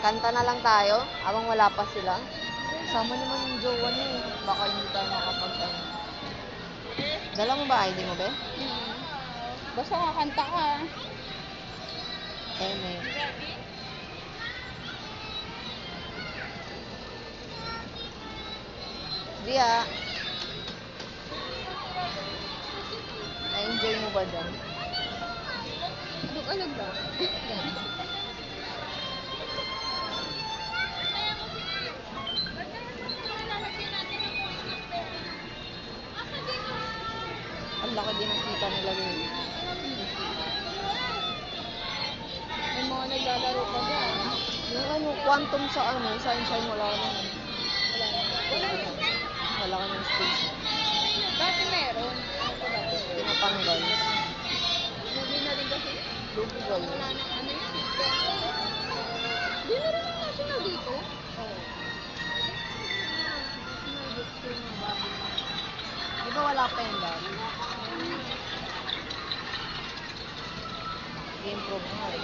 Kanta na lang tayo, habang wala pa sila. Sama naman yung jowa niya eh. Baka hindi tayo makapag ano. Dala mo ba ID mo, be? Basta kakanta ka. Eme. Dia. Na-enjoy mo ba dyan? Alog-alog ba? Ang laki din ang kita nila yun. May mga naglalaro pa dyan. Yung ano, quantum sa ano, sunshine wala na. Wala na. Wala na. Wala ka ng space. Dati meron. Tinatanggal. Movie na rin kasi. Lugi ba yun? Wala nang ano yun. Di na rin ang national dito. Oo. National bookstore na bago. Di ba wala pa yung dati? Game proof nga eh.